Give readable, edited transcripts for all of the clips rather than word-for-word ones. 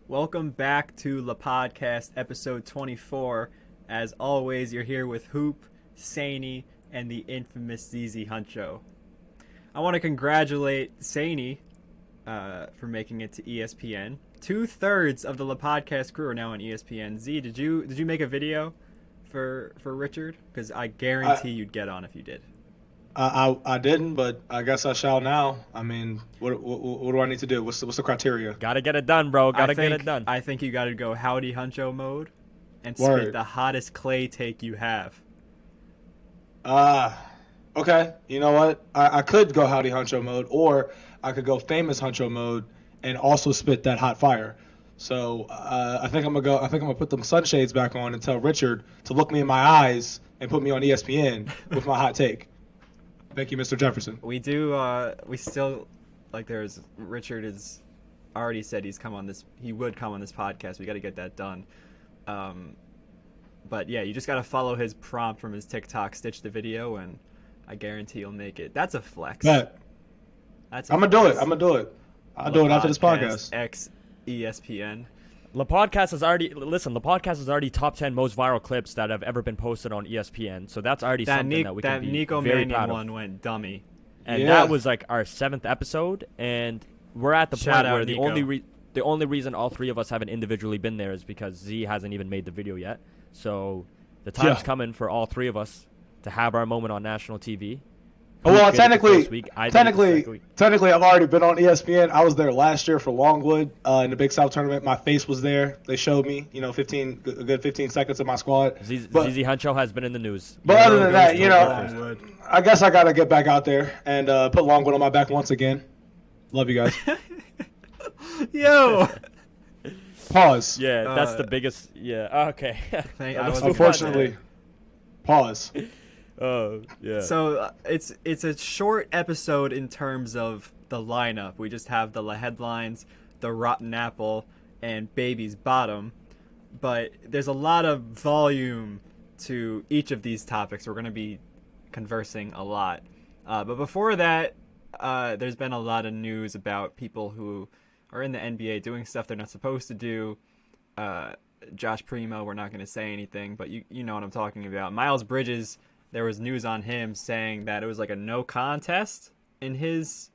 Welcome back to Lepodcast episode 24. As always, you're here with Hoop, Saney, and the infamous ZZ Huncho. I want to congratulate Saney for making it to ESPN. 2/3 of the Lepodcast crew are now on ESPN. Z, did you make a video for Richard? Because I guarantee you'd get on if you did. I didn't, but I guess I shall now. I mean, what do I need to do? What's the criteria? Gotta get it done, bro. Gotta get it done. I think you gotta go Howdy Huncho mode and Word. spit the hottest Clay take you have. Okay. You know what? I could go Howdy Huncho mode, or I could go Famous Huncho mode and also spit that hot fire. So I think I'm gonna put them sunshades back on and tell Richard to look me in my eyes and put me on ESPN with my hot take. Thank you, Mr. Jefferson. We still, there's, Richard has already said he would come on this podcast. We got to get that done. But yeah, you just got to follow his prompt from his TikTok, stitch the video, and I guarantee you'll make it. That's a flex. Bet. I'm gonna do it. I'll do it after this podcast. X ESPN. Lepodcast has already top 10 most viral clips that have ever been posted on ESPN. So that's already something that we can be Nico very Mannion proud of. one went dummy. And that was like our 7th episode, and we're at the point where the only reason all three of us haven't individually been there is because Z hasn't even made the video yet. So the time's coming for all three of us to have our moment on national TV. Well, technically, I've already been on ESPN. I was there last year for Longwood in the Big South tournament. My face was there. They showed me, a good 15 seconds of my squad. ZZ Huncho has been in the news. But other than that, I guess I got to get back out there and put Longwood on my back once again. Love you guys. Yo! Pause. Yeah, that's the biggest. Yeah, okay. Unfortunately, pause. Oh, yeah. So it's a short episode in terms of the lineup. We just have the headlines, the rotten apple, and baby's bottom. But there's a lot of volume to each of these topics. We're going to be conversing a lot. But before that, there's been a lot of news about people who are in the NBA doing stuff they're not supposed to do. Josh Primo, we're not going to say anything, but you know what I'm talking about. Miles Bridges, there was news on him saying that it was like a no contest in his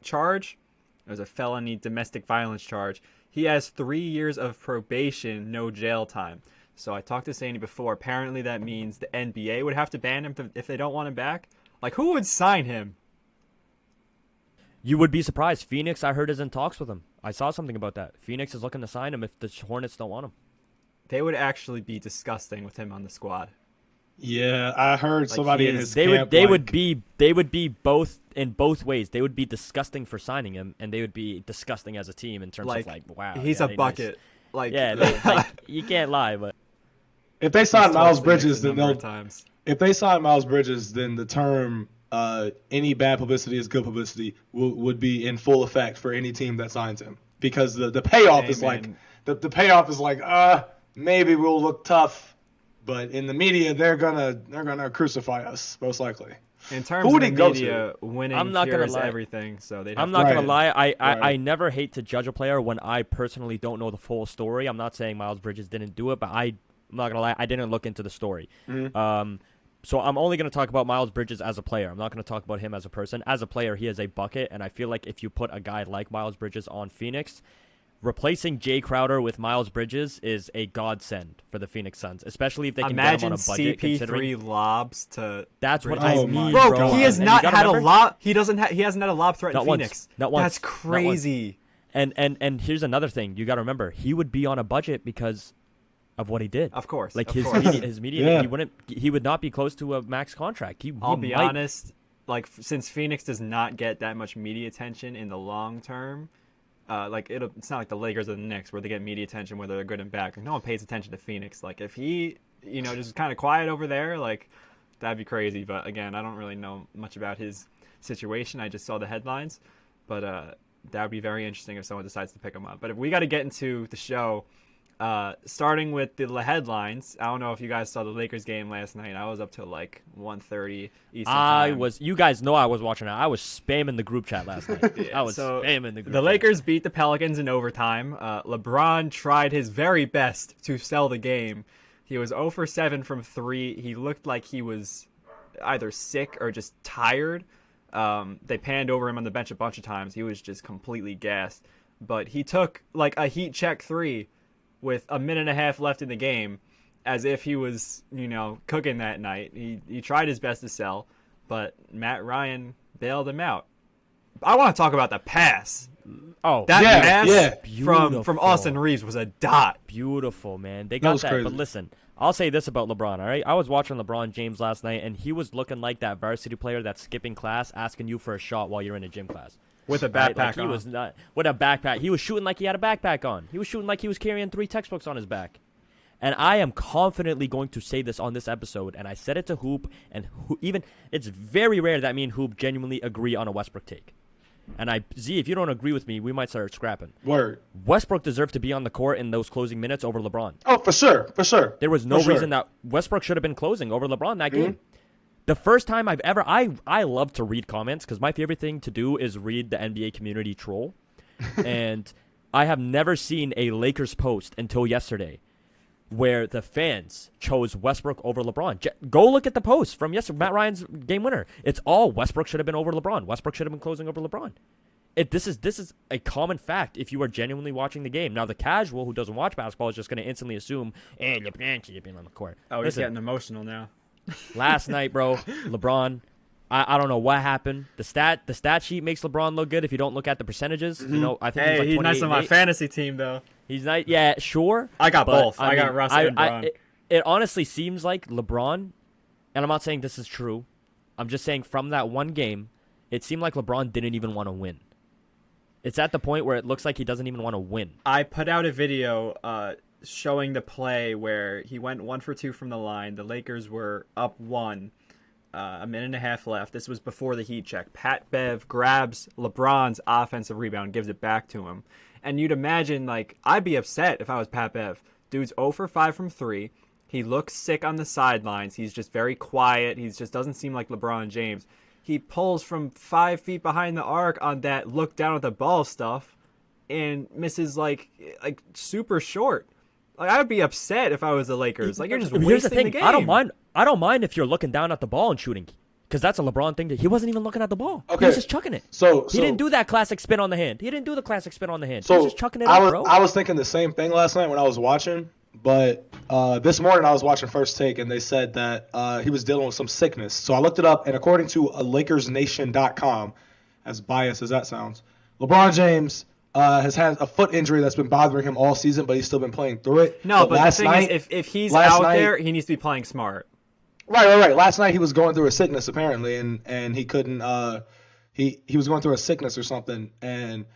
charge. It was a felony domestic violence charge. He has 3 years of probation, no jail time. So I talked to Sandy before. Apparently that means the NBA would have to ban him if they don't want him back. Like, who would sign him? You would be surprised. Phoenix, I heard, is in talks with him. I saw something about that. Phoenix is looking to sign him if the Hornets don't want him. They would actually be disgusting with him on the squad. Yeah, I heard somebody in his camp. They would be both in both ways. They would be disgusting for signing him, and they would be disgusting as a team in terms of wow. He's a bucket. Nice. You can't lie, but if they sign Miles Bridges, then times. If they sign Miles Bridges, then the term any bad publicity is good publicity would be in full effect for any team that signs him, because the payoff is like the payoff is like maybe we'll look tough. But in the media, they're gonna crucify us most likely. In terms of the media, winning cures everything. So I'm not gonna lie. I never hate to judge a player when I personally don't know the full story. I'm not saying Miles Bridges didn't do it, but I'm not gonna lie. I didn't look into the story. Mm-hmm. So I'm only gonna talk about Miles Bridges as a player. I'm not gonna talk about him as a person. As a player, he is a bucket, and I feel like if you put a guy like Miles Bridges on Phoenix, replacing Jay Crowder with Miles Bridges is a godsend for the Phoenix Suns, especially if they can get him on a budget. CP3 lobs to. That's what Bridges. I mean, bro. He has not had a lob. He hasn't had a lob threat in Phoenix. Not once. That's crazy. And here's another thing you got to remember: he would be on a budget because of what he did. Of course, his media, he would not be close to a max contract. I'll be honest. Since Phoenix does not get that much media attention in the long term. It's not like the Lakers or the Knicks where they get media attention whether they're good and bad. No one pays attention to Phoenix. If he, just kind of quiet over there, that'd be crazy. But again, I don't really know much about his situation. I just saw the headlines. But that would be very interesting if someone decides to pick him up. But if we got to get into the show, Starting with the headlines. I don't know if you guys saw the Lakers game last night. I was up till like 1:30 Eastern time. You guys know I was watching it. I was spamming the group chat last night. I was spamming the group chat. Lakers beat the Pelicans in overtime. LeBron tried his very best to sell the game. He was 0 for 7 from 3. He looked like he was either sick or just tired. They panned over him on the bench a bunch of times. He was just completely gassed. But he took like a heat check 3 with a minute and a half left in the game, as if he was, cooking that night. He tried his best to sell, but Matt Ryan bailed him out. I want to talk about the pass. Oh, that pass from Beautiful. Austin Reeves was a dot. Beautiful, man. They got that. Crazy. But listen, I'll say this about LeBron, all right? I was watching LeBron James last night, and he was looking like that varsity player that's skipping class, asking you for a shot while you're in a gym class. With a backpack Like, on. He was not with a backpack. He was shooting like he had a backpack on. He was shooting like he was carrying 3 textbooks on his back. And I am confidently going to say this on this episode, and I said it to Hoop, and even it's very rare that me and Hoop genuinely agree on a Westbrook take. And if you don't agree with me, we might start scrapping. Word. Westbrook deserved to be on the court in those closing minutes over LeBron. Oh, for sure. There was no reason that Westbrook should have been closing over LeBron that game. The first time I've ever, I love to read comments because my favorite thing to do is read the NBA community troll. And I have never seen a Lakers post until yesterday where the fans chose Westbrook over LeBron. Go look at the post from yesterday, Matt Ryan's game winner. It's all Westbrook should have been over LeBron. Westbrook should have been closing over LeBron. This is a common fact if you are genuinely watching the game. Now, the casual who doesn't watch basketball is just going to instantly assume, LeBron should have been on the court. Oh, he's getting emotional now. Last night, bro, LeBron, I don't know what happened. The stat sheet makes LeBron look good if you don't look at the percentages. I think he's nice on my fantasy team, though. He's nice. Yeah, sure. I got both. I got Russ and Bron. It honestly seems like LeBron, and I'm not saying this is true. I'm just saying from that one game, it seemed like LeBron didn't even want to win. It's at the point where it looks like he doesn't even want to win. I put out a video showing the play where he went 1 for 2 from the line. The Lakers were up 1, a minute and a half left. This was before the heat check. Pat Bev grabs LeBron's offensive rebound, gives it back to him. And you'd imagine, I'd be upset if I was Pat Bev. Dude's 0 for 5 from 3. He looks sick on the sidelines. He's just very quiet. He just doesn't seem like LeBron James. He pulls from 5 feet behind the arc on that look down at the ball stuff and misses like super short. I would be upset if I was the Lakers. You're just wasting the game. I don't mind if you're looking down at the ball and shooting, because that's a LeBron thing. He wasn't even looking at the ball. Okay. He was just chucking it. So he didn't do that classic spin on the hand. He didn't do the classic spin on the hand. So he was just chucking it up, bro. I was thinking the same thing last night when I was watching, but this morning I was watching First Take, and they said that he was dealing with some sickness. So I looked it up, and according to LakersNation.com, as biased as that sounds, LeBron James has had a foot injury that's been bothering him all season, but he's still been playing through it. No, but the thing is, if he's out there, he needs to be playing smart. Right. Last night he was going through a sickness apparently, and he couldn't. He was going through a sickness or something, and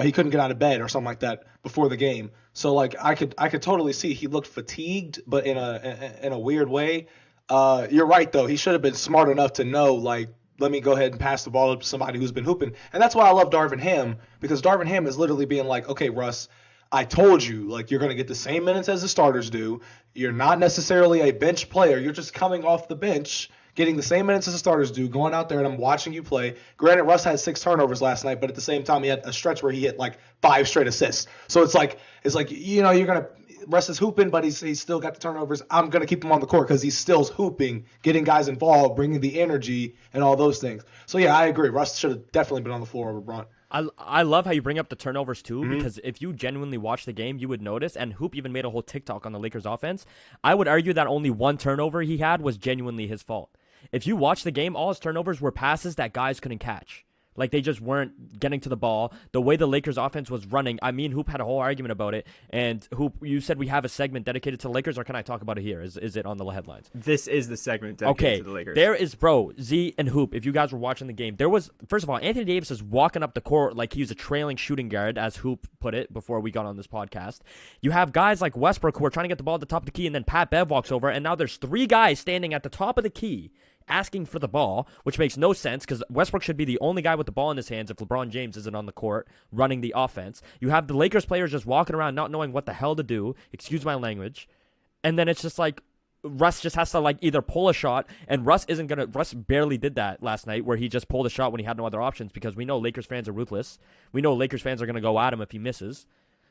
he couldn't get out of bed or something like that before the game. So I could totally see he looked fatigued, but in a weird way. You're right though. He should have been smart enough to know let me go ahead and pass the ball up to somebody who's been hooping. And that's why I love Darvin Ham, because Darvin Ham is literally being like, okay, Russ, I told you, you're going to get the same minutes as the starters do. You're not necessarily a bench player. You're just coming off the bench, getting the same minutes as the starters do, going out there, and I'm watching you play. Granted, Russ had 6 turnovers last night, but at the same time, he had a stretch where he hit 5 straight assists. So it's you're going to – Russ is hooping, but he's still got the turnovers. I'm going to keep him on the court because he's still hooping, getting guys involved, bringing the energy, and all those things. So, yeah, I agree. Russ should have definitely been on the floor over Bron. I love how you bring up the turnovers too, because if you genuinely watch the game, you would notice, and Hoop even made a whole TikTok on the Lakers offense, I would argue that only 1 turnover he had was genuinely his fault. If you watch the game, all his turnovers were passes that guys couldn't catch. They just weren't getting to the ball. The way the Lakers offense was running, Hoop had a whole argument about it. And Hoop, you said we have a segment dedicated to the Lakers, or can I talk about it here? Is it on the headlines? This is the segment dedicated to the Lakers. There is, Z and Hoop, if you guys were watching the game, there was, first of all, Anthony Davis is walking up the court like he was a trailing shooting guard, as Hoop put it before we got on this podcast. You have guys like Westbrook who are trying to get the ball at the top of the key, and then Pat Bev walks over, and now there's 3 guys standing at the top of the key asking for the ball, which makes no sense because Westbrook should be the only guy with the ball in his hands if LeBron James isn't on the court running the offense. You have the Lakers players just walking around not knowing what the hell to do, excuse my language, and then it's just like Russ just has to like either pull a shot, and Russ barely did that last night where he just pulled a shot when he had no other options because we know Lakers fans are ruthless. We know Lakers fans are going to go at him if he misses.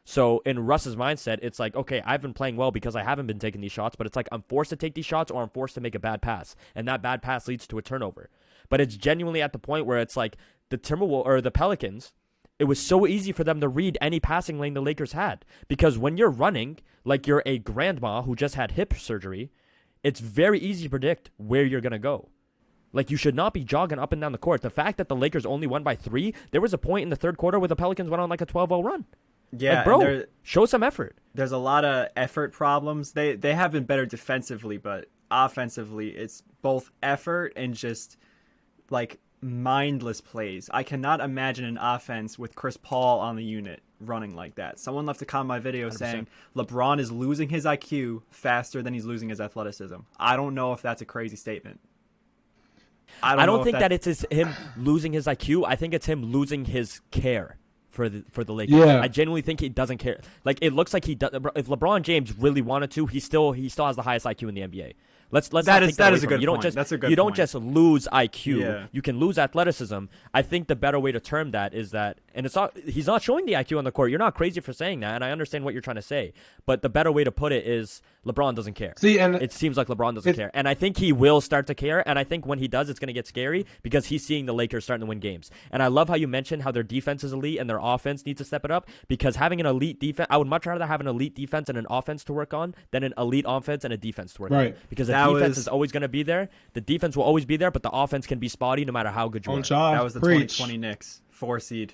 So in Russ's mindset, it's like, okay, I've been playing well because I haven't been taking these shots, but it's like I'm forced to take these shots or I'm forced to make a bad pass, and that bad pass leads to a turnover. But it's genuinely at the point where it's like the Pelicans, it was so easy for them to read any passing lane the Lakers had because when you're running like you're a grandma who just had hip surgery, it's very easy to predict where you're going to go. Like, you should not be jogging up and down the court. The fact that the Lakers only won by 3, there was a point in the third quarter where the Pelicans went on like a 12-0 run. Yeah, like, bro, show some effort. There's a lot of effort problems. They have been better defensively, but offensively, it's both effort and just, like, mindless plays. I cannot imagine an offense with Chris Paul on the unit running like that. Someone left a comment on my video 100%. Saying LeBron is losing his IQ faster than he's losing his athleticism. I don't know if that's a crazy statement. I don't think that it's him losing his IQ. I think it's him losing his care for the Lakers. Yeah. I genuinely think he doesn't care. Like, it looks like he does. If LeBron James really wanted to, he still has the highest IQ in the NBA. Let's that is a good point. That's a good point. You don't just lose IQ. Yeah. You can lose athleticism. I think the better way to term that is that, and he's not showing the IQ on the court. You're not crazy for saying that, and I understand what you're trying to say. But the better way to put it is LeBron doesn't care. See, and it seems like LeBron doesn't care, and I think he will start to care. And I think when he does, it's going to get scary because he's seeing the Lakers starting to win games. And I love how you mentioned how their defense is elite and their offense needs to step it up because having an elite defense, I would much rather have an elite defense and an offense to work on than an elite offense and a defense to work on. Because the defense is always going to be there. The defense will always be there, but the offense can be spotty no matter how good you are. That was the 2020 Knicks, 4 seed.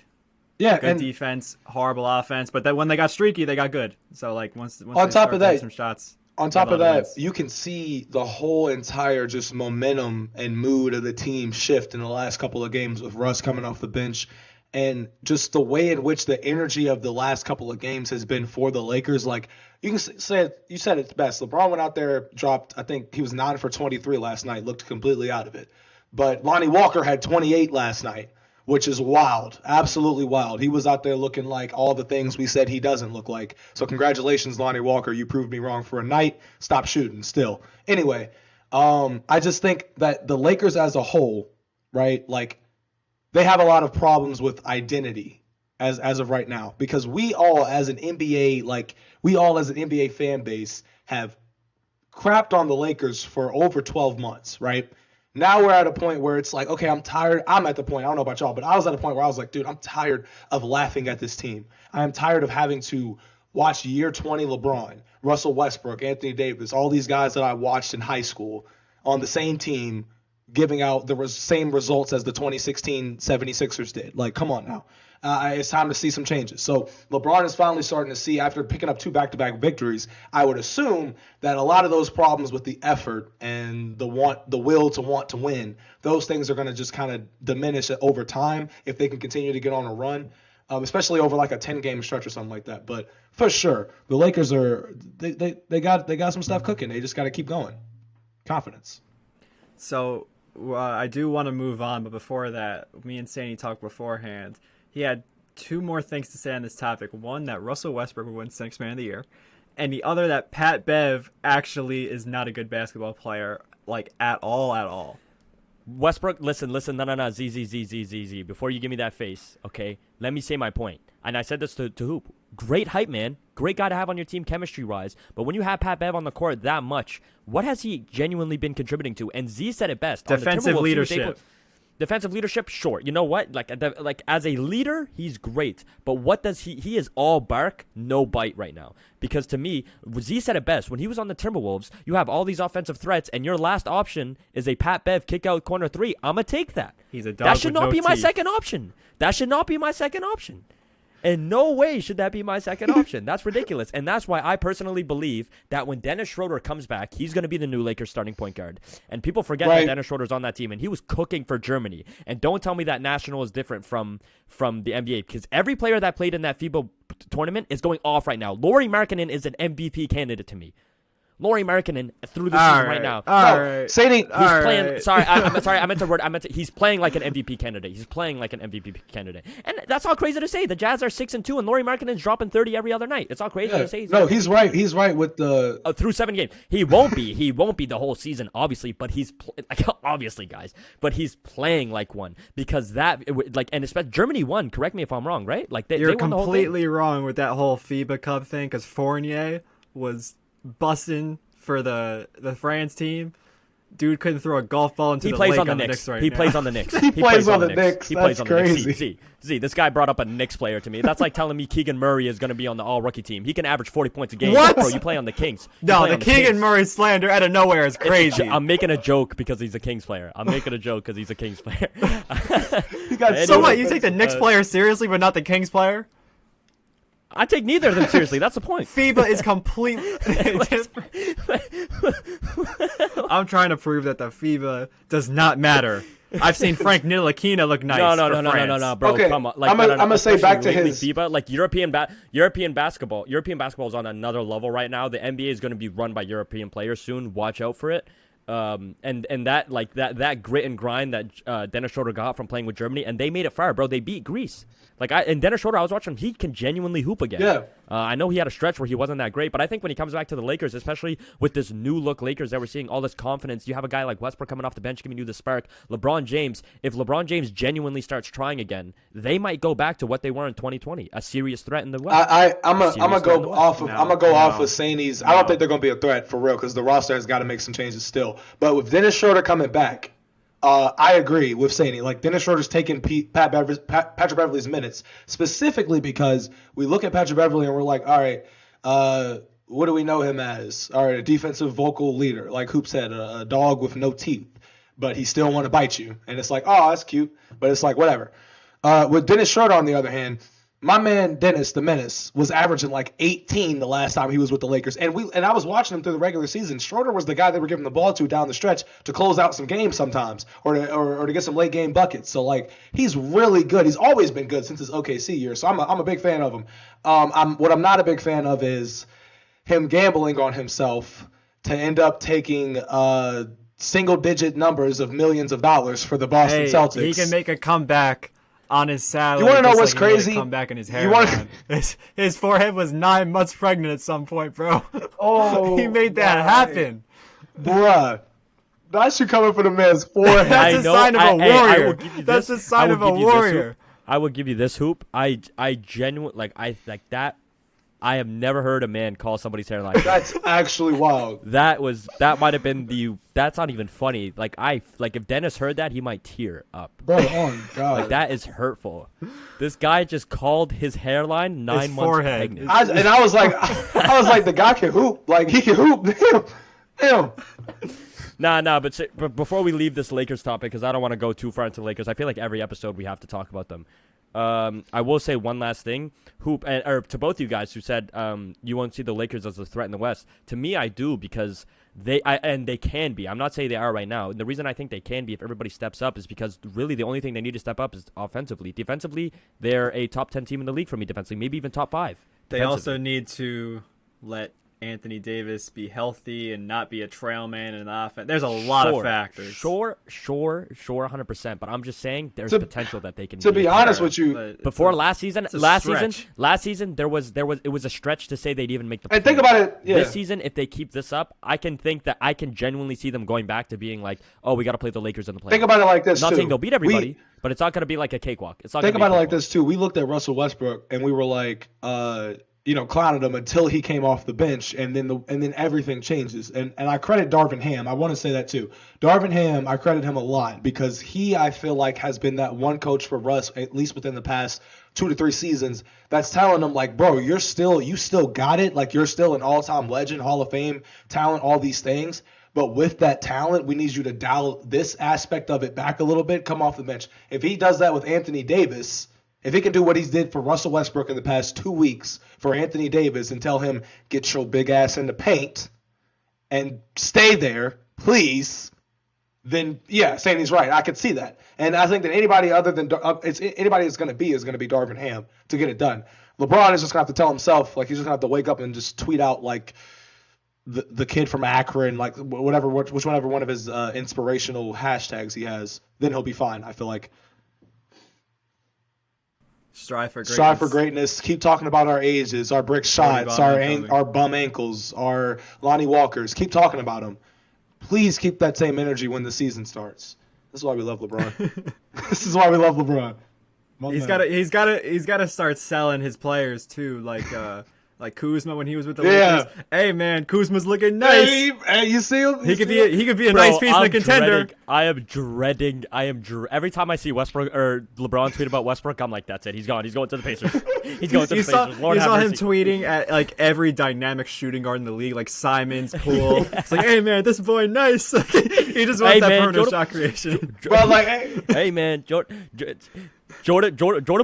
Yeah, good defense, horrible offense, but then when they got streaky, they got good. So like once on they top of that, some shots. On top of that, you can see the whole entire just momentum and mood of the team shift in the last couple of games with Russ coming off the bench. And just the way in which the energy of the last couple of games has been for the Lakers, like you said it best. LeBron went out there, dropped, I think he was 9 for 23 last night, looked completely out of it. But Lonnie Walker had 28 last night, which is wild, absolutely wild. He was out there looking like all the things we said he doesn't look like. So congratulations, Lonnie Walker. You proved me wrong for a night. Stop shooting still. Anyway, I just think that the Lakers as a whole, right, like, they have a lot of problems with identity as of right now because we all as an NBA fan base have crapped on the Lakers for over 12 months, right? Now we're at a point where it's like, okay, I'm tired. I'm at the point, I don't know about y'all, but I was at a point where I was like, dude, I'm tired of laughing at this team. I am tired of having to watch year 20 LeBron, Russell Westbrook, Anthony Davis, all these guys that I watched in high school on the same team giving out the same results as the 2016 76ers did. Like, come on now. It's time to see some changes. So LeBron is finally starting to see, after picking up 2 back-to-back victories, I would assume that a lot of those problems with the effort and the will to want to win, those things are going to just kind of diminish over time if they can continue to get on a run, especially over like a 10-game stretch or something like that. But for sure, the Lakers they got some stuff cooking. They just got to keep going. Confidence. So I do want to move on, but before that, me and Sandy talked beforehand. He had 2 more things to say on this topic. One, that Russell Westbrook would win 6th Man of the Year, and the other that Pat Bev actually is not a good basketball player, like at all. Westbrook, listen, no, Z. Before you give me that face, okay? Let me say my point. And I said this to Hoop. Great hype, man. Great guy to have on your team chemistry-wise. But when you have Pat Bev on the court that much, what has he genuinely been contributing to? And Z said it best. Defensive leadership. Defensive leadership, sure. You know what? Like as a leader, he's great. But what does he is all bark, no bite right now. Because to me, Z said it best. When he was on the Timberwolves, you have all these offensive threats, and your last option is a Pat Bev kick out corner 3. I'ma take that. He's a dog That should with not no be my teeth. second option. That should not be my second option. In no way should that be my second option. That's ridiculous. And that's why I personally believe that when Dennis Schroeder comes back, he's going to be the new Lakers starting point guard. And people forget that Dennis Schroeder's on that team, and he was cooking for Germany. And don't tell me that national is different from the NBA, because every player that played in that FIBA tournament is going off right now. Lauri Markkanen is an MVP candidate to me. Laurie Markkinen through the All season right right now. All right. Sadie, He's playing. Sorry, I meant to. He's playing like an MVP candidate. He's playing like an MVP candidate, and that's all crazy to say. The Jazz are 6-2, and Laurie Markkinen's dropping 30 every other night. It's all crazy to say. He's right. He's right with the through 7 games. He won't be. He won't be the whole season, obviously. But he's obviously, guys. But he's playing like one because and especially Germany won. Correct me if I'm wrong, right? Like You're they won the whole thing. completely wrong with that whole FIBA Cup thing because Fournier was busting for the France team. Dude couldn't throw a golf ball into the lake on the Knicks right He now. plays on the Knicks. He plays on the Knicks. He plays That's on the Knicks. crazy. See, this guy brought up a Knicks player to me. That's like telling me Keegan Murray is going to be on the all-rookie team. He can average 40 points a game. What? Bro, you play on the Kings. No, the Keegan Murray slander out of nowhere is crazy. I'm making a joke because he's a Kings player. I'm making a joke because he's a Kings player. So what? You take the Knicks player seriously, but not the Kings player? I take neither of them seriously. That's the point. FIBA is complete. I'm trying to prove that the FIBA does not matter. I've seen Frank Ntilikina look nice. No, bro. Okay, Come on. I'm gonna say back to his FIBA, like European basketball. European basketball is on another level right now. The NBA is going to be run by European players soon. Watch out for it. And that grit and grind that Dennis Schroeder got from playing with Germany, and they made it far, bro. They beat Greece. And Dennis Schroeder, I was watching him. He can genuinely hoop again. Yeah. I know he had a stretch where he wasn't that great, but I think when he comes back to the Lakers, especially with this new look Lakers that we're seeing, all this confidence, you have a guy like Westbrook coming off the bench giving you the spark. LeBron James, if LeBron James genuinely starts trying again, they might go back to what they were in 2020, a serious threat in the West. I'm gonna go off of Sainey's. I don't think they're gonna be a threat for real because the roster has got to make some changes still. But with Dennis Schroeder coming back, I agree with Sainey. Like Dennis Schroeder's taking Patrick Beverley's minutes specifically because we look at Patrick Beverley and we're like, all right, what do we know him as? All right, a defensive vocal leader, like Hoop said, a dog with no teeth, but he still want to bite you, and it's like, oh, that's cute, but it's like whatever. With Dennis Schroeder, on the other hand, my man Dennis the Menace was averaging like 18 the last time he was with the Lakers, and I was watching him through the regular season. Schroeder was the guy they were giving the ball to down the stretch to close out some games sometimes, or to get some late game buckets. So like he's really good. He's always been good since his OKC year. So I'm a big fan of him. What I'm not a big fan of is him gambling on himself to end up taking single digit numbers of millions of dollars for the Boston Celtics. He can make a comeback on his salary. You want to know what's like crazy? Come back in his hairline. His forehead was 9 months pregnant at some point, bro. Oh, he made that happen, bruh. That should come up for the man's forehead. That's a sign of a warrior. That's a sign of a warrior. I will give you this hoop. I genuinely like that. I have never heard a man call somebody's hairline. That's actually wild. That might have been that's not even funny. If Dennis heard that, he might tear up. Bro, oh God. Like that is hurtful. This guy just called his hairline 9 months pregnant. I was like, the guy can hoop. Like he can hoop. Damn. But before we leave this Lakers topic, because I don't want to go too far into the Lakers, I feel like every episode we have to talk about them. I will say one last thing, or to both you guys who said you won't see the Lakers as a threat in the West. To me, I do because they can be. I'm not saying they are right now. And the reason I think they can be if everybody steps up is because really the only thing they need to step up is offensively. Defensively, they're a top 10 team in the league for me defensively, maybe even top 5. They also need to let Anthony Davis be healthy and not be a trail man in the offense. There's a lot of factors. Sure, 100%. But I'm just saying there's potential that they can. To be honest with you, before last season, there was it was a stretch to say they'd even make the. And think about it. Yeah. This season, if they keep this up, I can genuinely see them going back to being like, oh, we got to play the Lakers in the playoffs. Think about it like this. I'm not too. saying they'll beat everybody, but it's not going to be like a cakewalk. It's not. Think about it like this too. We looked at Russell Westbrook and we were like, clowning him until he came off the bench, and then everything changes. And I credit Darvin Ham. I want to say that too. Darvin Ham, I credit him a lot because I feel like has been that one coach for Russ, at least within the past 2 to 3 seasons, that's telling him like, bro, you still got it. Like you're still an all-time legend, Hall of Fame talent, all these things. But with that talent, we need you to dial this aspect of it back a little bit, come off the bench. If he does that with Anthony Davis, if he can do what he did for Russell Westbrook in the past 2 weeks for Anthony Davis and tell him, get your big ass in the paint and stay there, please, then, yeah, Sandy's right. I could see that. And I think that anybody other than anybody that's going to be Darvin Ham to get it done. LeBron is just going to have to tell himself, like he's just going to have to wake up and just tweet out like, the kid from Akron, like whatever, whichever one of his inspirational hashtags he has, then he'll be fine. I feel like. Strive for greatness. Strive for greatness. Keep talking about our ages, our brick shots, our bum ankles, our Lonnie Walkers. Keep talking about them. Please keep that same energy when the season starts. This is why we love LeBron. This is why we love LeBron. He's got to start selling his players too, like Kuzma when he was with the Lakers. Hey man, Kuzma's looking nice. Hey, you see him? He could be a nice piece in the contender. I am dreading. Every time I see Westbrook or LeBron tweet about Westbrook, I'm like, that's it. He's gone. He's going to the Pacers. He's going to the Pacers. Lord you have saw mercy. him tweeting at like every dynamic shooting guard in the league, like Simons, Poole. Yeah. It's like, hey man, this boy nice. He just wants that perimeter shot creation. Bro, like, hey man, Jordan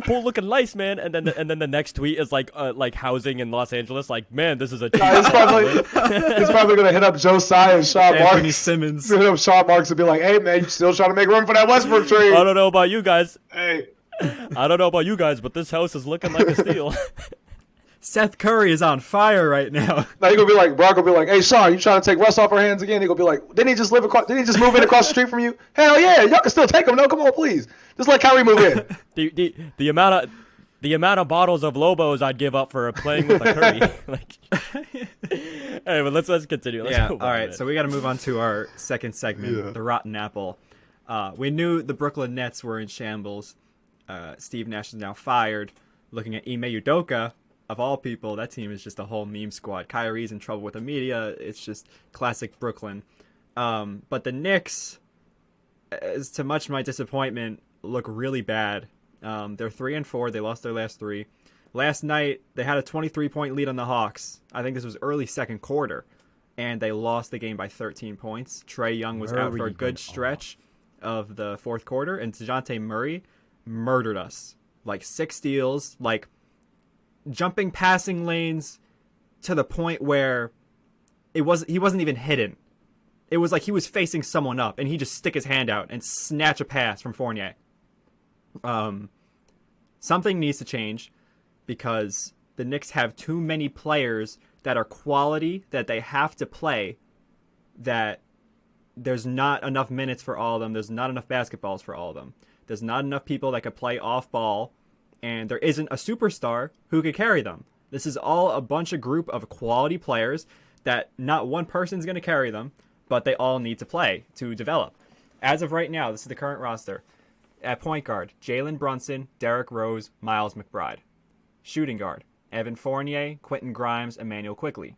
Poole looking nice, man, and then the next tweet is like housing in Los Angeles, like, man, this is a. He's probably gonna hit up Josiah and Sean Marks. Simmons. Hit up Sean Marks and be like, hey man, you still trying to make room for that Westbrook trade? I don't know about you guys. Hey, I don't know about you guys, but this house is looking like a steal. Seth Curry is on fire right now. Now he gonna be like, Brock will be like, hey Sean, you trying to take Russ off our hands again? He gonna be like, didn't he just move in across the street from you? Hell yeah, y'all can still take him. No, come on, please. Just let Kyrie move in. The amount of bottles of Lobos I'd give up for playing with a Curry. Hey, but let's continue. All right. So we got to move on to our second segment, the Rotten Apple. We knew the Brooklyn Nets were in shambles. Steve Nash is now fired. Looking at Ime Udoka, of all people, that team is just a whole meme squad. Kyrie's in trouble with the media. It's just classic Brooklyn. But the Knicks, to much my disappointment, look really bad. They're 3-4. They lost their last 3. Last night, they had a 23-point lead on the Hawks. I think this was early second quarter. And they lost the game by 13 points. Trae Young was out for a good stretch of the fourth quarter. And DeJounte Murray murdered us. Like 6 steals. Like jumping passing lanes to the point where he wasn't even hidden. It was like he was facing someone up. And he just stick his hand out and snatch a pass from Fournier. Something needs to change because the Knicks have too many players that are quality that they have to play, that there's not enough minutes for all of them. There's not enough basketballs for all of them. There's not enough people that could play off ball, and there isn't a superstar who could carry them. This is all a bunch of group of quality players that not one person's going to carry them, but they all need to play to develop. As of right now, this is the current roster. At point guard, Jalen Brunson, Derrick Rose, Miles McBride. Shooting guard, Evan Fournier, Quentin Grimes, Emmanuel Quickley.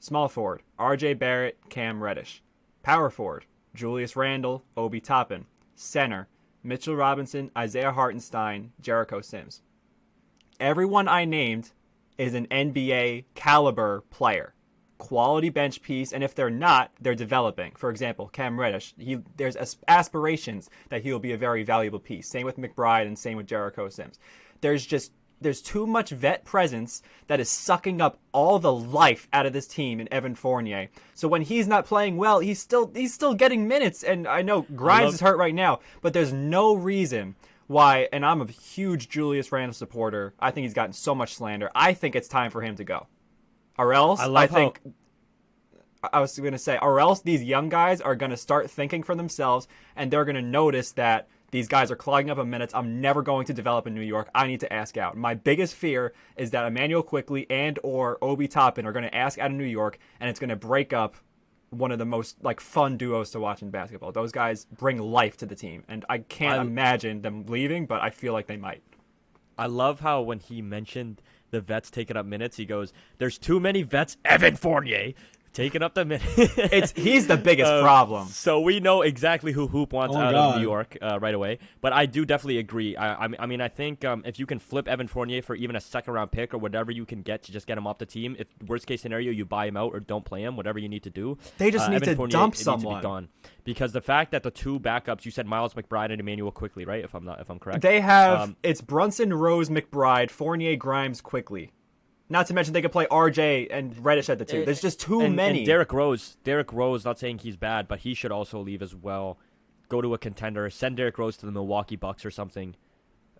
Small forward, RJ Barrett, Cam Reddish. Power forward, Julius Randle, Obi Toppin. Center, Mitchell Robinson, Isaiah Hartenstein, Jericho Sims. Everyone I named is an NBA caliber player. Quality bench piece, and if they're not, they're developing. For example, Cam Reddish, there's aspirations that he'll be a very valuable piece. Same with McBride and same with Jericho Sims. There's too much vet presence that is sucking up all the life out of this team in Evan Fournier. So when he's not playing well, he's still getting minutes. And I know Grimes is hurt right now, but there's no reason why. And I'm a huge Julius Randle supporter. I think he's gotten so much slander. I think it's time for him to go. Or else, or else these young guys are going to start thinking for themselves, and they're going to notice that these guys are clogging up in minutes. I'm never going to develop in New York. I need to ask out. My biggest fear is that Emmanuel Quickley and or Obi Toppin are going to ask out of New York, and it's going to break up one of the most fun duos to watch in basketball. Those guys bring life to the team, and I can't imagine them leaving, but I feel like they might. I love how when he mentioned the vets taking up minutes, he goes, there's too many vets. Evan Fournier taking up the minutes. He's the biggest problem. So we know exactly who Hoop wants out of New York right away. But I do definitely agree. I mean, I think if you can flip Evan Fournier for even a second-round pick or whatever you can get to just get him off the team, if worst-case scenario, you buy him out or don't play him, whatever you need to do. They just need Evan to Fournier, dump someone. someone. Needs to be gone. Because the fact that the two backups, you said Miles McBride and Emmanuel Quickley, right? If I'm correct. They have, it's Brunson, Rose, McBride, Fournier, Grimes, Quickley. Not to mention they could play RJ and Reddish at the 2. There's just too many. And Derrick Rose, not saying he's bad, but he should also leave as well. Go to a contender. Send Derrick Rose to the Milwaukee Bucks or something.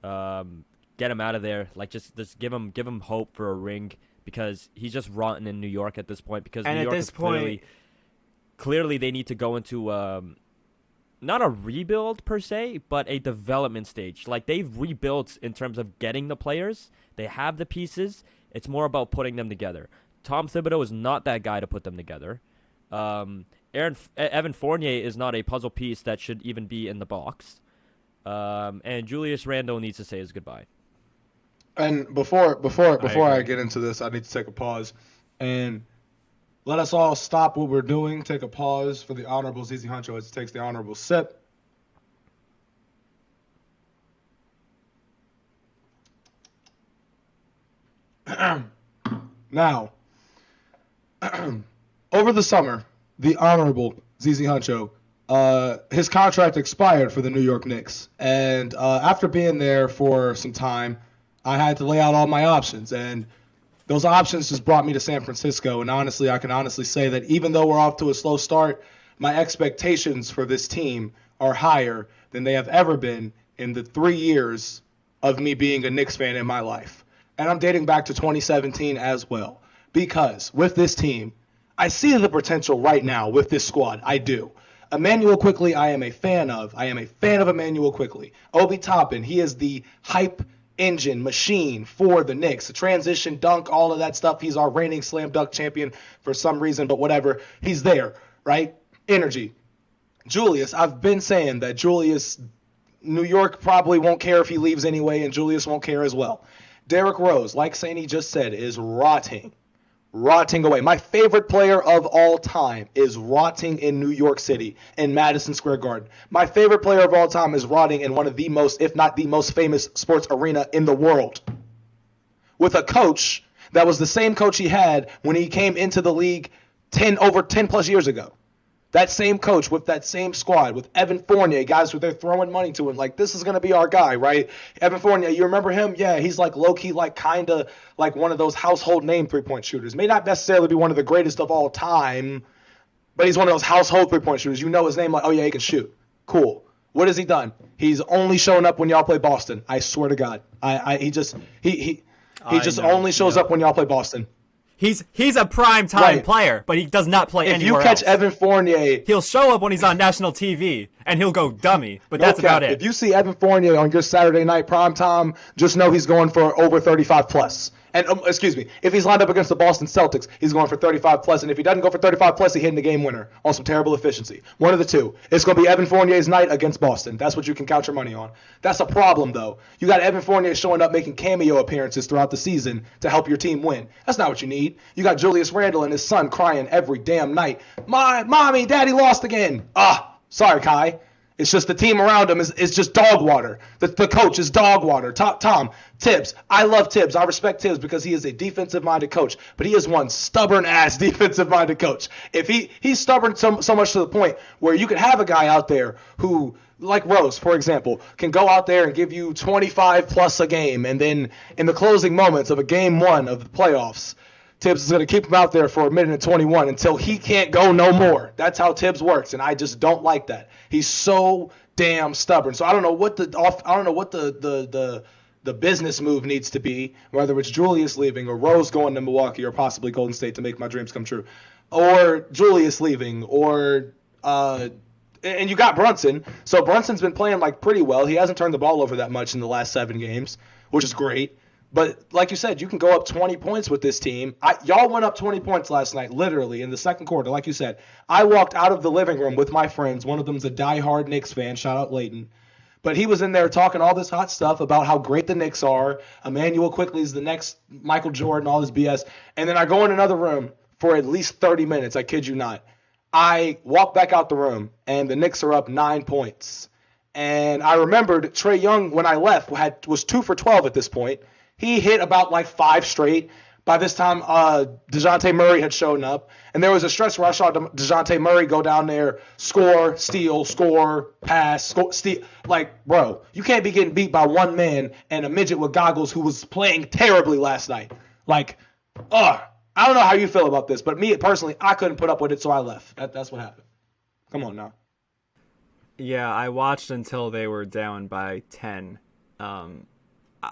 Get him out of there. Like just give him hope for a ring. because he's just rotten in New York at this point. Because And New at York this is point, clearly they need to go into not a rebuild per se, but a development stage. Like, they've rebuilt in terms of getting the players. They have the pieces. It's more about putting them together. Tom Thibodeau is not that guy to put them together. Evan Fournier is not a puzzle piece that should even be in the box. And Julius Randle needs to say his goodbye. And before I agree. get into this, I need to take a pause and let us all stop what we're doing. Take a pause for the Honorable ZZ Huncho as he takes the honorable sip. Now, over the summer, the Honorable ZZ Huncho, his contract expired for the New York Knicks. And after being there for some time, I had to lay out all my options. And those options just brought me to San Francisco. And honestly, I can honestly say that even though we're off to a slow start, my expectations for this team are higher than they have ever been in the 3 years of me being a Knicks fan in my life. And I'm dating back to 2017 as well. Because with this team, I see the potential right now with this squad. I do. Emmanuel Quickley, I am a fan of. I am a fan of Emmanuel Quickley. Obi Toppin, he is the hype engine machine for the Knicks. The transition, dunk, all of that stuff. He's our reigning slam dunk champion for some reason, but whatever. He's there, right? Energy. Julius, I've been saying that Julius, New York probably won't care if he leaves anyway, and Julius won't care as well. Derrick Rose, like Saini just said, is rotting away. My favorite player of all time is rotting in New York City in Madison Square Garden. My favorite player of all time is rotting in one of the most, if not the most famous sports arena in the world. With a coach that was the same coach he had when he came into the league over 10 plus years ago. That same coach with that same squad, with Evan Fournier, guys who they're throwing money to him, like, this is going to be our guy, right? Evan Fournier, you remember him? Yeah, he's like low-key, like kind of like one of those household name three-point shooters. May not necessarily be one of the greatest of all time, but he's one of those household three-point shooters. You know his name, like, oh, yeah, he can shoot. Cool. What has he done? He's only showing up when y'all play Boston. I swear to God. He just only shows up when y'all play Boston. He's a prime time player, but he does not play anywhere else. If you catch Evan Fournier, he'll show up when he's on national TV and he'll go dummy, but that's about it. If you see Evan Fournier on your Saturday night prime time, just know he's going for over 35 plus. And if he's lined up against the Boston Celtics, he's going for 35 plus. And if he doesn't go for 35 plus, he's hitting the game winner on some terrible efficiency. One of the two. It's going to be Evan Fournier's night against Boston. That's what you can count your money on. That's a problem, though. You got Evan Fournier showing up making cameo appearances throughout the season to help your team win. That's not what you need. You got Julius Randle and his son crying every damn night. Mommy, Daddy lost again. Sorry, Kai. It's just the team around him is just dog water. The coach is dog water. Tom, Tibbs. I love Tibbs. I respect Tibbs because he is a defensive-minded coach, but he is one stubborn-ass defensive-minded coach. If he's stubborn so much to the point where you could have a guy out there who, like Rose, for example, can go out there and give you 25 plus a game, and then in the closing moments of a game one of the playoffs, Tibbs is going to keep him out there for a minute and 21 until he can't go no more. That's how Tibbs works, and I just don't like that. He's so damn stubborn. So I don't know what the business move needs to be, whether it's Julius leaving or Rose going to Milwaukee or possibly Golden State to make my dreams come true, or Julius leaving, or and you got Brunson. So Brunson's been playing like pretty well. He hasn't turned the ball over that much in the last 7 games, which is great. But like you said, you can go up 20 points with this team. Y'all went up 20 points last night, literally, in the second quarter. Like you said, I walked out of the living room with my friends. One of them's a diehard Knicks fan. Shout out Leighton. But he was in there talking all this hot stuff about how great the Knicks are. Emmanuel Quickley's the next Michael Jordan, all this BS. And then I go in another room for at least 30 minutes. I kid you not. I walk back out the room, and the Knicks are up 9 points. And I remembered Trae Young, when I left, was 2 for 12 at this point. He hit about like 5 straight. By this time, DeJounte Murray had shown up. And there was a stretch where I saw DeJounte Murray go down there, score, steal, score, pass, steal. Like, bro, you can't be getting beat by one man and a midget with goggles who was playing terribly last night. Like, I don't know how you feel about this, but me personally, I couldn't put up with it, so I left. That's what happened. Come on now.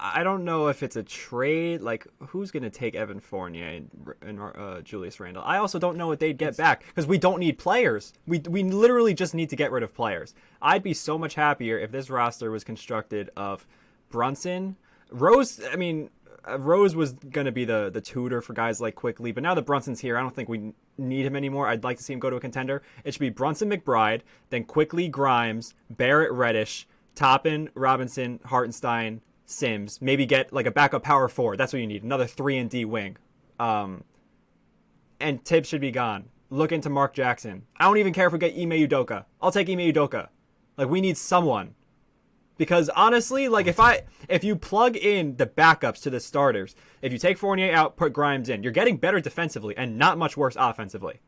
I don't know if it's a trade. Like, who's going to take Evan Fournier and Julius Randle? I also don't know what they'd get back because we don't need players. We literally just need to get rid of players. I'd be so much happier if this roster was constructed of Brunson, Rose. I mean, Rose was going to be the tutor for guys like Quickly, but now that Brunson's here, I don't think we need him anymore. I'd like to see him go to a contender. It should be Brunson, McBride, then Quickly, Grimes, Barrett, Reddish, Toppin, Robinson, Hartenstein, Sims. Maybe get like a backup power forward. That's what you need. Another 3-and-D wing. And Tibbs should be gone. Look into Mark Jackson. I don't even care if we get Ime Udoka. I'll take Ime Udoka. Like, we need someone. Because honestly, like if you plug in the backups to the starters, if you take Fournier out, put Grimes in, you're getting better defensively and not much worse offensively.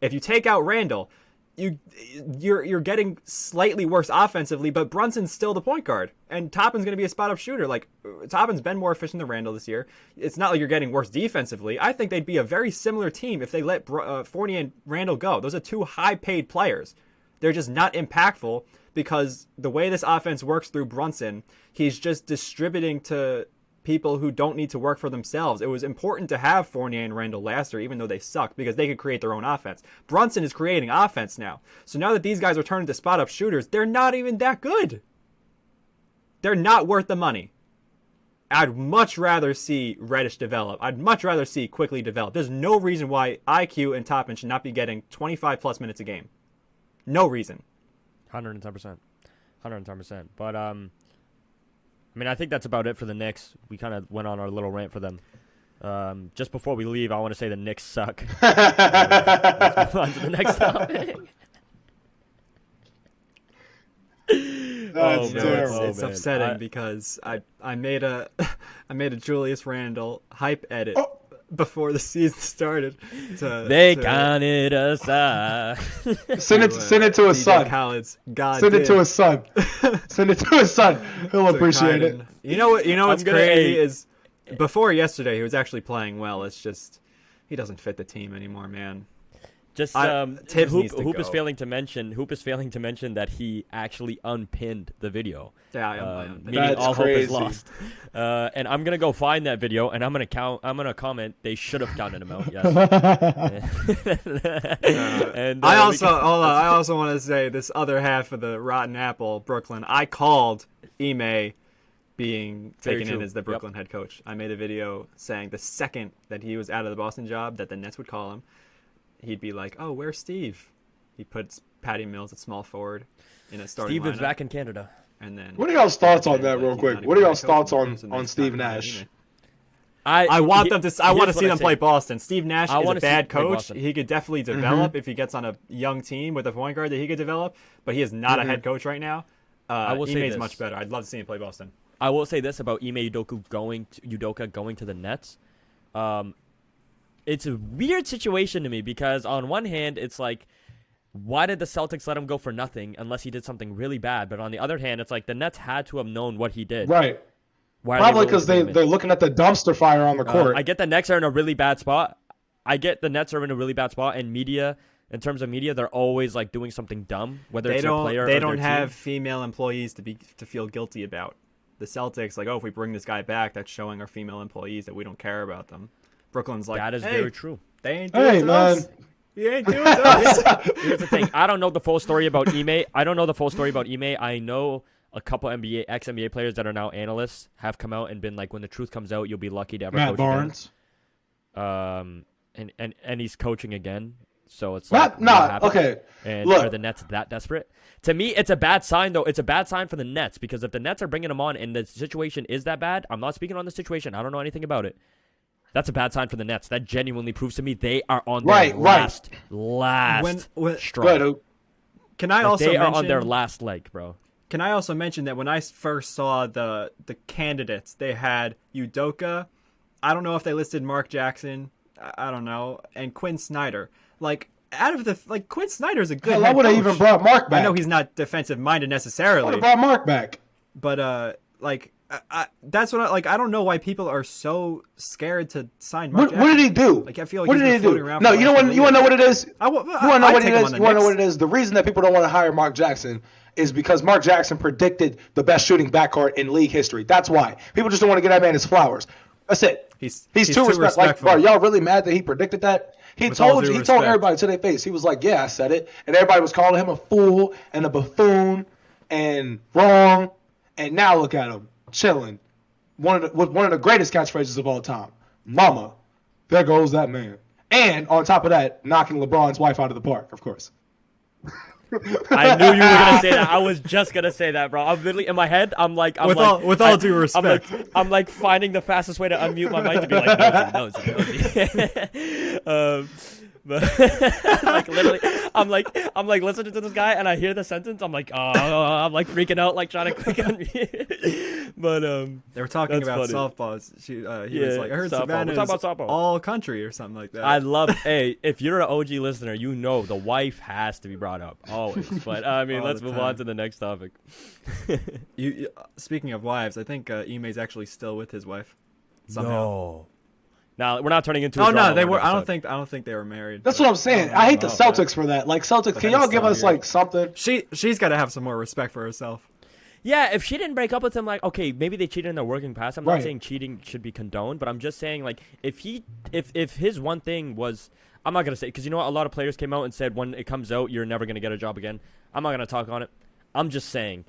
If you take out Randall, you're getting slightly worse offensively, but Brunson's still the point guard, and Toppin's going to be a spot-up shooter. Like, Toppin's been more efficient than Randall this year. It's not like you're getting worse defensively. I think they'd be a very similar team if they let Fournier and Randall go. Those are two high-paid players. They're just not impactful because the way this offense works through Brunson, he's just distributing to people who don't need to work for themselves. It was important to have Fournier and Randall last year, even though they sucked, because they could create their own offense. Brunson is creating offense now. So now that these guys are turned into spot-up shooters, they're not even that good. They're not worth the money. I'd much rather see Reddish develop. I'd much rather see Quickly develop. There's no reason why IQ and Toppin should not be getting 25-plus minutes a game. No reason. 110%. 110%. But, I mean, I think that's about it for the Knicks. We kind of went on our little rant for them. Just before we leave, I want to say the Knicks suck. Let's move on to the next topic. That's terrible. It's upsetting because I made a Julius Randle hype edit before the season started. They counted us out. Send it to his son. Khaled's God Send it did. to his son. Send it to his son. He'll appreciate it. You know what's crazy is before yesterday he was actually playing well. It's just he doesn't fit the team anymore, man. Just Tibbs needs to Hoop go. is failing to mention that he actually unpinned the video. Yeah, meaning That's all crazy. hope is lost. And I'm gonna go find that video and I'm gonna comment they should have counted him out. Yes. And I also want to say this other half of the rotten apple, Brooklyn. I called Ime being Very taken in true. as the Brooklyn head coach. I made a video saying the second that he was out of the Boston job, that the Nets would call him. He'd be like, "Oh, where's Steve?" He puts Patty Mills at small forward in a starting Steve is lineup. back in Canada. And then What are y'all's thoughts on that, like, real he's quick? not What are even y'all's head coach thoughts anymore, so then on it's Steve not gonna Nash? be I want them to. I want to here's see what them I play think. Boston. Steve Nash I is a wanna see bad them play coach. Boston. He could definitely develop if he gets on a young team with a point guard that he could develop. But he is not a head coach right now. I will say Ime's this. much better. I'd love to see him play Boston. I will say this about Ime Udoka going to the Nets. It's a weird situation to me because on one hand, it's like, why did the Celtics let him go for nothing unless he did something really bad? But on the other hand, it's like the Nets had to have known what he did. Right. Why are Probably willing because to bring him in? they're looking at the dumpster fire on the court. I get the Nets are in a really bad spot. And in terms of media, they're always like doing something dumb, whether it's a player or They their don't team. have female employees to feel guilty about. The Celtics, like, oh, if we bring this guy back, that's showing our female employees that we don't care about them. Brooklyn's like, That is hey, very true. They ain't doing it to man. us. He ain't doing it to us. Here's the thing. I don't know the full story about Ime. I know a couple ex-NBA players that are now analysts have come out and been like, when the truth comes out, you'll be lucky to ever Matt coach Barnes. again. And he's coaching again. So it's Not, like, not what happened? okay. And Look. are the Nets that desperate? To me, it's a bad sign, though. It's a bad sign for the Nets because if the Nets are bringing him on and the situation is that bad, I'm not speaking on the situation. I don't know anything about it. That's a bad sign for the Nets. That genuinely proves to me they are on their last straw. Go ahead, Hoop. Can I Like, also they are mention, on their last leg, bro. Can I also mention that when I first saw the candidates, they had Udoka. I don't know if they listed Mark Jackson. I don't know, and Quinn Snyder. Like, out of the Quinn Snyder's a good. Hell, I head would have coach. even brought Mark back. I know he's not defensive minded I would necessarily, have brought Mark back. but that's what I don't know why people are so scared to sign Mark What did he do? Like, I feel like what he's did been he floating do? around No, for the you last want couple to know years. what it is. You You want to know what it is? You want to know what it is? The reason that people don't want to hire Mark Jackson is because Mark Jackson predicted the best shooting backcourt in league history. That's why. People just don't want to get that man his flowers. That's it. He's too respectful. Like, bro, y'all really mad that he predicted that? He told everybody to their face. He was like, yeah, I said it. And everybody was calling him a fool and a buffoon and wrong. And now look at him, chilling. One of the greatest catchphrases of all time. Mama, there goes that man. And on top of that, knocking LeBron's wife out of the park, of course. I knew you were gonna say that. I was just gonna say that, bro. I'm literally in my head. With all due respect, I'm like finding the fastest way to unmute my mic to be like, no. But like literally, I'm like listening to this guy, and I hear the sentence. I'm like, I'm like freaking out, like trying to click unmute. But they were talking about funny. softballs. He was like, I heard Savannah is all country or something like that. I love. Hey, if you're an OG listener, you know the wife has to be brought up always. But I mean, let's move on to the next topic. you speaking of wives, I think Ime's actually still with his wife. Somehow. No. Now we're not turning into. Oh no, they were. I don't think they were married. That's what I'm saying. I hate the Celtics for that. Like Celtics, can y'all give us like something? She's got to have some more respect for herself. Yeah, if she didn't break up with him, like, okay, maybe they cheated in their working past. I'm not saying cheating should be condoned, but I'm just saying, like, if his one thing was, I'm not gonna say, because you know what, a lot of players came out and said when it comes out, you're never gonna get a job again. I'm not gonna talk on it. I'm just saying,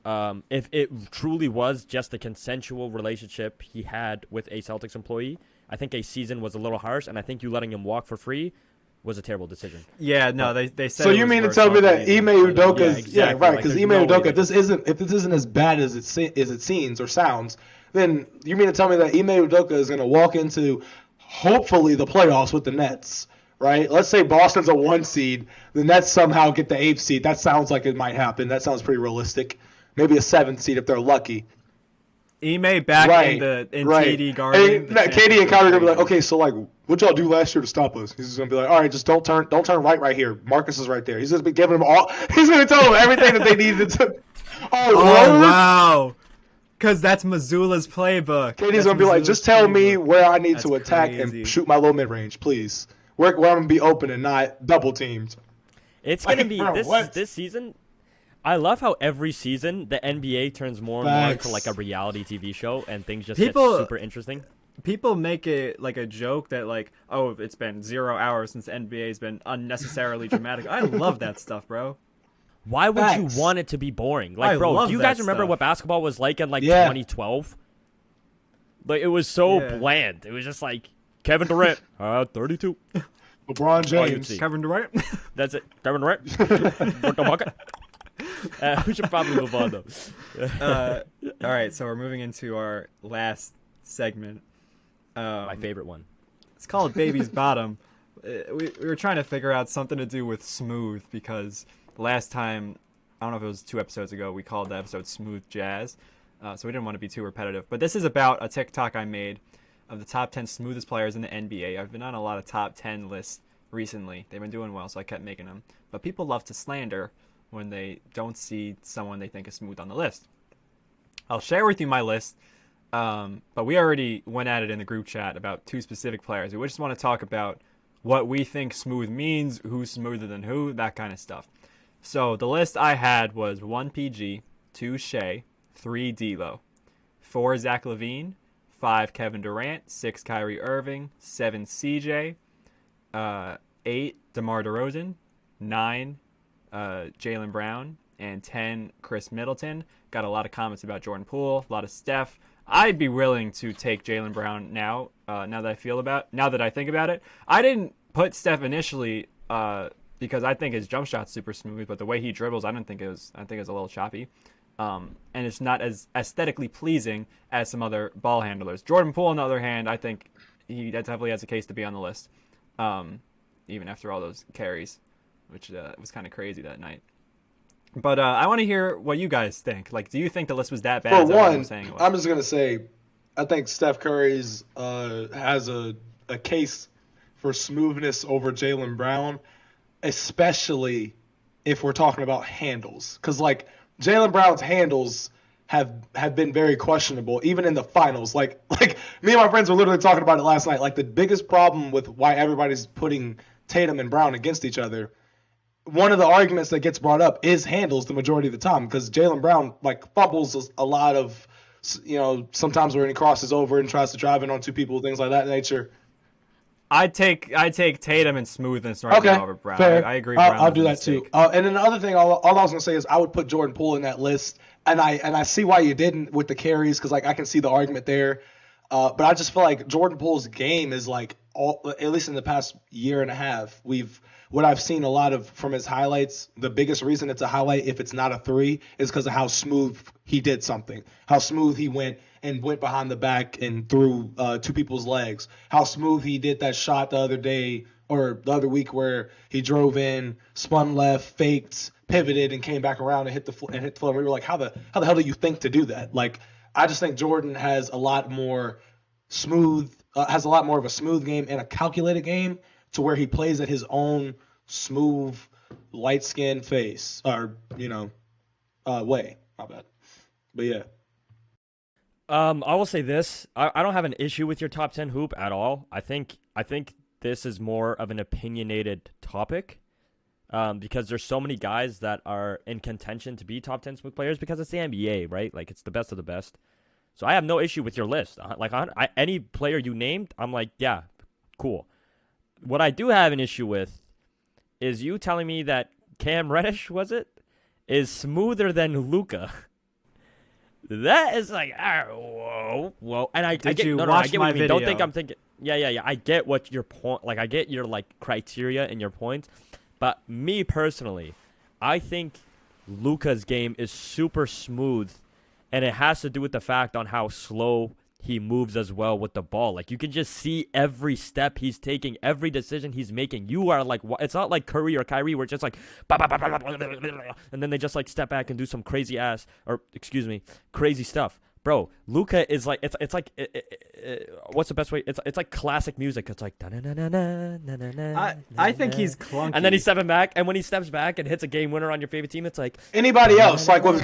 if it truly was just a consensual relationship he had with a Celtics employee, I think a season was a little harsh, and I think you letting him walk for free was a terrible decision. Yeah, no, they said. So you mean to tell me that Ime Udoka's right? Because Ime Udoka, if this isn't as bad as it seems or sounds, then you mean to tell me that Ime Udoka is going to walk into hopefully the playoffs with the Nets, right? Let's say Boston's a 1 seed, the Nets somehow get the 8th seed. That sounds like it might happen. That sounds pretty realistic. Maybe a 7th seed if they're lucky. Ime back in TD Garden. KD and Kyrie are gonna be like, okay, so like, what'd y'all do last year to stop us? He's just gonna be like, all right, just don't turn right here. Marcus is right there. He's gonna be giving them all. He's gonna tell them everything that they needed to. Oh wow, because that's Missoula's playbook. KD's gonna be like, just tell me where I need to attack and shoot my low mid range, please. Where I'm gonna be open and not double teamed. It's gonna be this season. I love how every season the NBA turns more and more into like a reality TV show and things just get super interesting. People make it like a joke that like, oh, it's been 0 hours since the NBA has been unnecessarily dramatic. I love that stuff, bro. Why would you want it to be boring? Like, bro, do you guys remember what basketball was like in like 2012? Like, it was so bland. It was just like Kevin Durant, 32. LeBron James. Kevin Durant. That's it. Kevin Durant. What the bucket? We should probably move on, though. All right, so we're moving into our last segment. My favorite one. It's called Baby's Bottom. We were trying to figure out something to do with smooth because last time, I don't know if it was 2 episodes ago, we called the episode Smooth Jazz. So we didn't want to be too repetitive. But this is about a TikTok I made of the top 10 smoothest players in the NBA. I've been on a lot of top 10 lists recently. They've been doing well, so I kept making them. But people love to slander when they don't see someone they think is smooth on the list. I'll share with you my list, but we already went at it in the group chat about 2 specific players. We just want to talk about what we think smooth means, who's smoother than who, that kind of stuff. So the list I had was 1 PG, 2 Shea, 3 D'Lo, 4 Zach LaVine, 5 Kevin Durant, 6 Kyrie Irving, 7 CJ, 8 DeMar DeRozan, 9 Jaylen Brown, and 10 Chris Middleton. Got a lot of comments about Jordan Poole, a lot of Steph. I'd be willing to take Jaylen Brown now. Now that I think about it, I didn't put Steph initially because I think his jump shot's super smooth, but the way he dribbles, I think it was a little choppy, and it's not as aesthetically pleasing as some other ball handlers. Jordan Poole, on the other hand, I think he definitely has a case to be on the list, even after all those carries, which was kind of crazy that night. But I want to hear what you guys think. Like, do you think the list was that bad? For one, I'm just going to say, I think Steph Curry's has a case for smoothness over Jaylen Brown, especially if we're talking about handles. Because, like, Jaylen Brown's handles have been very questionable, even in the finals. Like me and my friends were literally talking about it last night. Like, the biggest problem with why everybody's putting Tatum and Brown against each other one of the arguments that gets brought up is handles the majority of the time because Jaylen Brown like fumbles a lot of, sometimes when he crosses over and tries to drive in on two people, things like that nature. I'd take Tatum and smoothness right now over Brown. Fair. I agree. Brown I'll do that too. And then the other thing, all I was gonna say is I would put Jordan Poole in that list, and I see why you didn't with the carries because like I can see the argument there, but I just feel like Jordan Poole's game is like at least in the past year and a half what I've seen a lot of from his highlights. The biggest reason it's a highlight if it's not a three is because of how smooth he did something, how smooth he went behind the back and through two people's legs. How smooth he did that shot the other day or the other week where he drove in, spun left, faked, pivoted, and came back around and hit the floor. And we were like, how the hell do you think to do that? Like, I just think Jordan has a lot more has a lot more of a smooth game and a calculated game to where he plays at his own smooth, light-skinned face or way. My bad, but yeah. I will say this. I don't have an issue with your top 10 hoop at all. I think this is more of an opinionated topic because there's so many guys that are in contention to be top 10 smooth players because it's the NBA, right? Like, it's the best of the best. So I have no issue with your list. Like, any player you named, I'm like, yeah, cool. What I do have an issue with is you telling me that Cam Reddish, is smoother than Luka. That is like, whoa. And I get what you mean. Don't think I'm thinking. Yeah. I get what your point. Like, I get your like criteria and your points. But me personally, I think Luka's game is super smooth, and it has to do with the fact on how slow he moves as well with the ball. Like, you can just see every step he's taking, every decision he's making. You are like, it's not like Curry or Kyrie where it's just like, and then they just like step back and do some crazy stuff. Bro, Luka is like, it's like, what's the best way? It's like classic music. It's like, I think he's clunky. And then he's stepping back, and when he steps back and hits a game winner on your favorite team, it's like anybody else, like with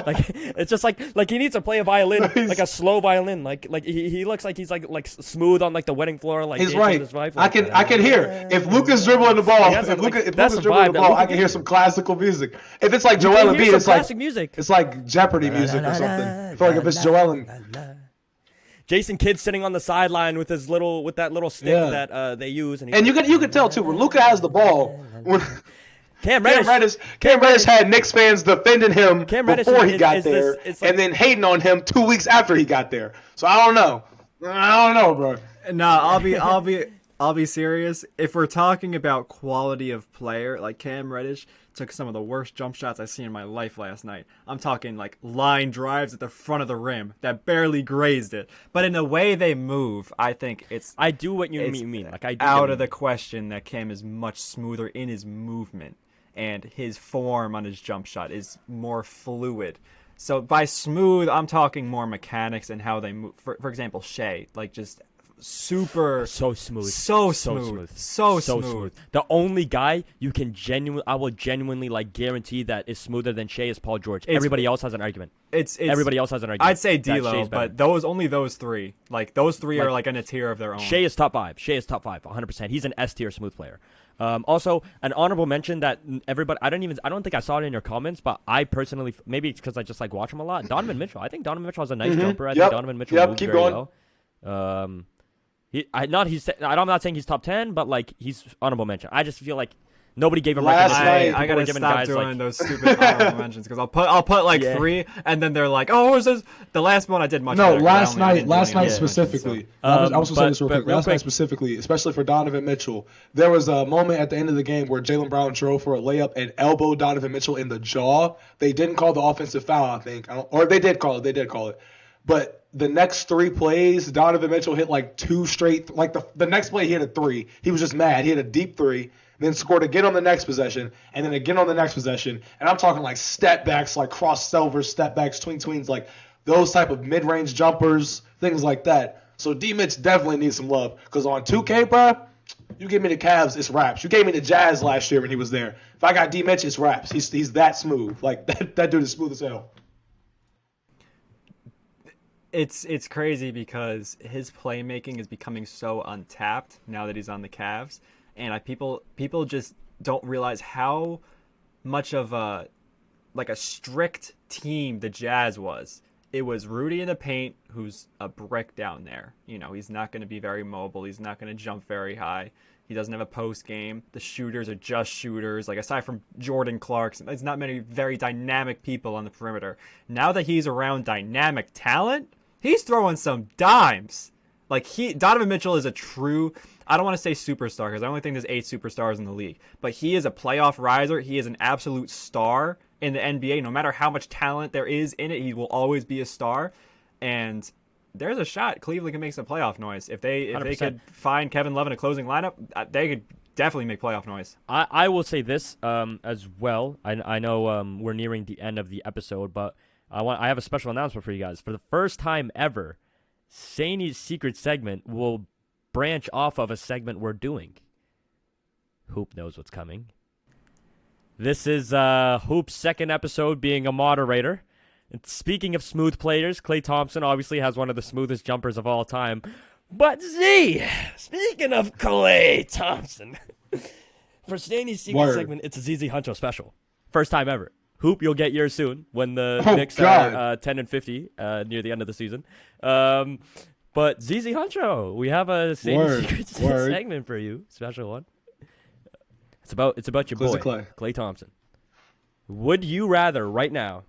like it's just like he needs to play a violin, like a slow violin, like he looks like he's like smooth on like the wedding floor, like he's right. I can hear if Luka's dribbling the ball, if Luka's dribbling the ball, I can hear some classical music. If it's like Joel Embiid, it's like music. It's like Jeopardy music or something. I feel like if it's Joel Jason Kidd sitting on the sideline with that little stick that they use, and you could tell too when Luka has the ball. Cam Reddish had Knicks fans defending him before he got there, and then hating on him 2 weeks after he got there. So I don't know, bro. Nah, I'll be serious. If we're talking about quality of player, like Cam Reddish took some of the worst jump shots I've seen in my life last night. I'm talking like line drives at the front of the rim that barely grazed it. But in the way they move, I think I do what you mean. Like, I do out of the question that Cam is much smoother in his movement, and his form on his jump shot is more fluid. So by smooth, I'm talking more mechanics and how they move. For example, Shea, like just super smooth. The only guy I will genuinely like guarantee that is smoother than Shea is Paul George. Everybody else has an argument. Everybody else has an argument. I'd say D'Lo, but only those three. Like, those three are like in a tier of their own. Shea is top 5. 100%. He's an S tier smooth player. Also, an honorable mention that everybody, I don't think I saw it in your comments, but I personally, maybe it's because I just like watch him a lot. Donovan Mitchell. I think Donovan Mitchell has a nice jumper. I think Donovan Mitchell moves very well. I'm not saying he's top 10, but like he's honorable mention. I just feel like nobody gave him recognition. I gotta stop doing those stupid honorable mentions because I'll put like 3, and then they're like, oh, is this the last one I did much better. Last night specifically. I was gonna say this real quick. Last night specifically, especially for Donovan Mitchell, there was a moment at the end of the game where Jaylen Brown drove for a layup and elbowed Donovan Mitchell in the jaw. They didn't call the offensive foul, I think, or they did call it. But the next 3 plays, Donovan Mitchell hit like 2 straight. Like the next play, he hit a 3. He was just mad. He hit a deep 3, then scored again on the next possession, and then again on the next possession. And I'm talking like step backs, like cross selvers, step backs, tweens, like those type of mid-range jumpers, things like that. So D-Mitch definitely needs some love because on 2K, bro, you give me the Cavs, it's raps. You gave me the Jazz last year when he was there. If I got D-Mitch, it's raps. He's that smooth. Like that dude is smooth as hell. It's crazy because his playmaking is becoming so untapped now that he's on the Cavs, and people just don't realize how much of a strict team the Jazz was. It was Rudy in the paint, who's a brick down there. You know, he's not going to be very mobile. He's not going to jump very high. He doesn't have a post game. The shooters are just shooters. Like, aside from Jordan Clarkson, there's not many very dynamic people on the perimeter. Now that he's around dynamic talent, he's throwing some dimes. Like, Donovan Mitchell is a true, I don't want to say superstar, because I only think there's 8 superstars in the league. But he is a playoff riser. He is an absolute star in the NBA. No matter how much talent there is in it, he will always be a star. And there's a shot Cleveland can make some playoff noise. If they could find Kevin Love in a closing lineup, they could definitely make playoff noise. I will say this as well. I know we're nearing the end of the episode, but I have a special announcement for you guys. For the first time ever, Saney's secret segment will branch off of a segment we're doing. Hoop knows what's coming. This is Hoop's second episode being a moderator. And speaking of smooth players, Klay Thompson obviously has one of the smoothest jumpers of all time. But Z, speaking of Klay Thompson, for Stanley's secret segment, it's a ZZ Huncho special. First time ever. Hoop, you'll get yours soon when the Knicks are 10-50 near the end of the season. But ZZ Huncho, we have a Stanley's secret segment for you, special one. It's about your boy, Klay Thompson. Would you rather right now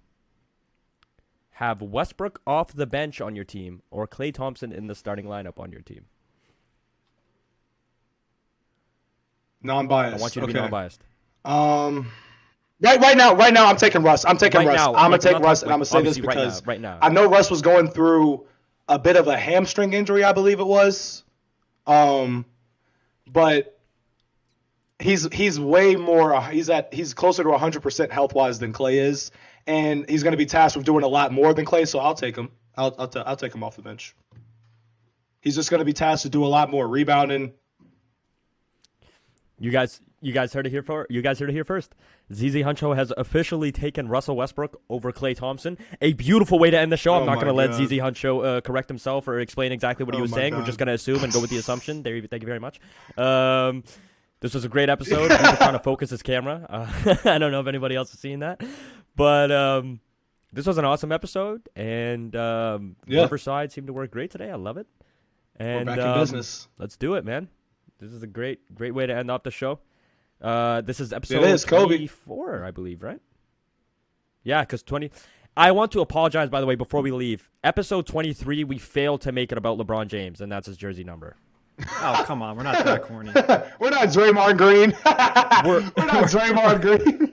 have Westbrook off the bench on your team or Klay Thompson in the starting lineup on your team? Non-biased. I want you to be non-biased. Right now, I'm taking Russ. I'm taking Russ. I'm gonna take Russ, and I'm gonna say this because right now. I know Russ was going through a bit of a hamstring injury, I believe it was. But he's way more. He's closer to 100% health wise than Klay is, and he's going to be tasked with doing a lot more than Klay. So I'll take him. I'll take him off the bench. He's just going to be tasked to do a lot more rebounding. You guys heard it here first. ZZ Huncho has officially taken Russell Westbrook over Klay Thompson. A beautiful way to end the show. I'm not going to let ZZ Huncho correct himself or explain exactly what he was saying. We're just going to assume and go with the assumption. Thank you very much. This was a great episode. He was trying to focus his camera. I don't know if anybody else has seen that. But this was an awesome episode. And Riverside seemed to work great today. I love it. And we're back in business. Let's do it, man. This is a great way to end off the show. This is episode 24, I believe, right? Yeah, because 20. I want to apologize, by the way, before we leave. Episode 23, we failed to make it about LeBron James, and that's his jersey number. Oh, come on. We're not that corny. We're not Draymond Green. we're not Draymond Green.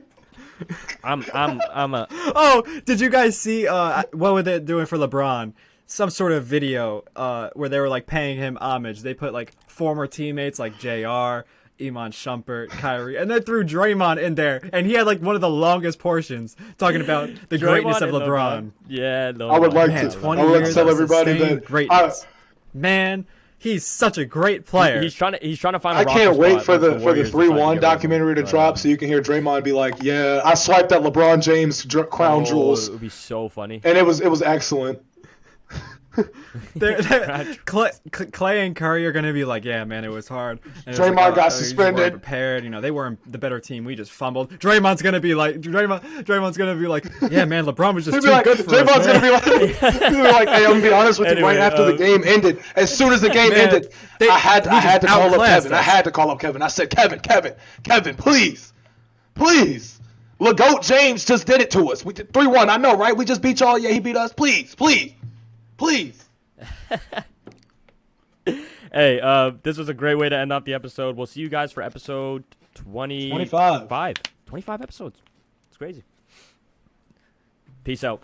Oh, did you guys see what were they doing for LeBron? Some sort of video where they were like paying him homage. They put like former teammates like JR, Iman Shumpert, Kyrie, and then threw Draymond in there, and he had like one of the longest portions talking about the greatness of LeBron. Yeah, no. I would like to tell everybody that greatness. Man, he's such a great player. He's trying to find a I can't wait for the Warriors 3-1 documentary to drop so you can hear Draymond be like, "Yeah, I swiped at LeBron James crown jewels." It would be so funny. And it was excellent. Klay and Curry are gonna be like, yeah, man, it was hard. And Draymond got suspended. Weren't prepared, they weren't the better team. We just fumbled. Draymond's gonna be like, yeah, man, LeBron was just too good for us. Draymond's gonna be like, hey, I'm gonna be honest with you. Right after the game ended, as soon as the game ended, I had to call up Kevin. I had to call up Kevin. I said, Kevin, please. LeGoat James just did it to us. We did 3-1. I know, right? We just beat y'all. Yeah, he beat us. Please. Hey, this was a great way to end off the episode. We'll see you guys for episode 25. 25 episodes. It's crazy. Peace out.